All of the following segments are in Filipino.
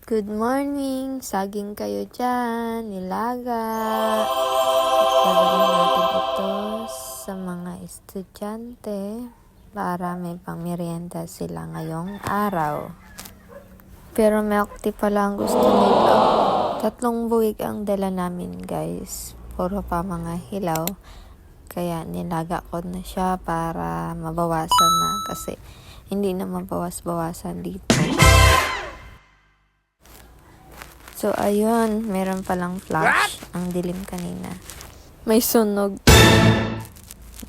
Good morning! Saging kayo dyan, nilaga. Gagawin natin ito sa mga estudyante para may pangmerienda sila ngayong araw. Pero milk tea pala ang gusto nila. 3 buwig ang dala namin guys. Puro pa mga hilaw. Kaya nilaga ko na siya para mabawasan na kasi hindi na mabawas-bawasan dito. So, ayun, meron palang flash. Ang dilim kanina. May sunog.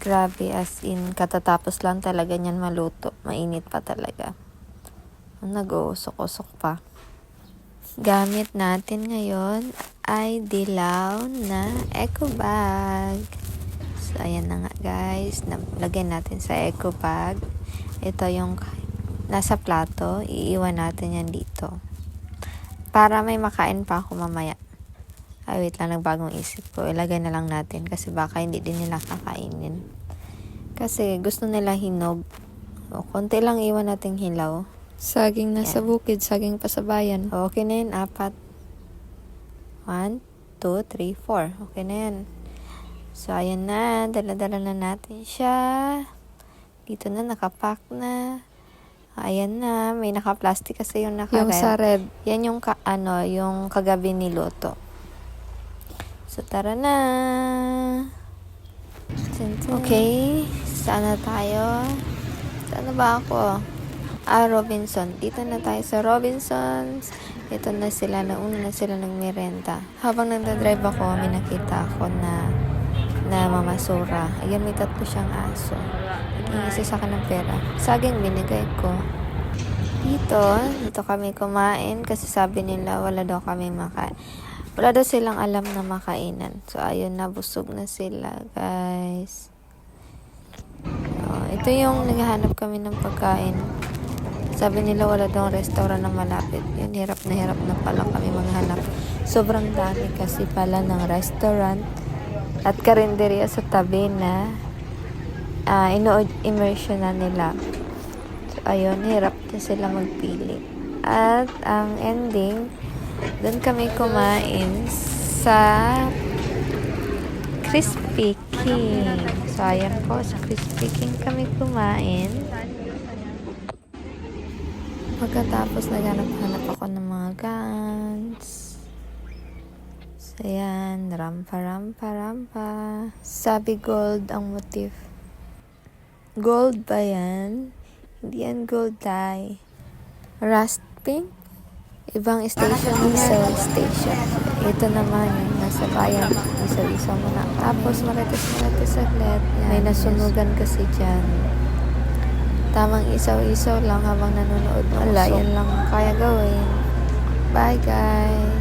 Grabe, as in, katatapos lang talaga niyan maluto. Mainit pa talaga. Nag-uusok-usok pa. Gamit natin ngayon ay dilaw na eco bag. So, ayan na nga guys. Lagyan natin sa eco bag. Ito yung nasa plato. Iiwan natin yan dito. Para may makain pa ako mamaya. Ay, wait lang, nagbagong isip ko. Ilagay na lang natin kasi baka hindi din nila kakainin. Kasi gusto nila hinog. O, konti lang iwan nating hilaw. Saging nasa bukid, saging pa sa bayan. Okay na yun, 4. 1, 2, 3, 4. Okay na yan. So, ayan na. Dala-dala na natin siya. Dito na, nakapack na. Ayan na, may naka-plastic kasi yung naka-red. Yung sa red. Yan yung yung kagabi niluto. So, tara na. Okay, saan na tayo? Saan na ba ako? Robinson. Dito na tayo sa Robinsons. Ito na sila, nauna na sila nagmerenda. Habang nagdadrive ako, may nakita ako na mamasura. Ayan, may 3 siyang aso. Nag-iisa sa akin ng pera. Saging binigay ko. Dito kami kumain kasi sabi nila wala daw kami makain. Wala daw silang alam na makainan. So, ayun na, busog na sila, guys. Ito yung naghahanap kami ng pagkain. Sabi nila wala daw restaurant na malapit. Yun, hirap na pala kami maghanap. Sobrang dami kasi pala ng restaurant at karinderya sa tabi na immersion na nila. So, ayun, hirap na sila magpili. At ang ending, doon kami kumain sa Crispy King. So, ayan po, sa Crispy King kami kumain. Pagkatapos, naghanap-hanap ako ng mga guns. So, ayan, rampa. Sabi gold ang motif. Gold ba yan? Hindi yan gold dye. Rust pink? Ibang station, Isel station. Ito naman, nasa bayan. Isaw-isaw mo na. Tapos, marites saglit. May nasunugan kasi dyan. Tamang isaw-isaw lang habang nanonood. Wala, yan lang kaya gawin. Bye, guys!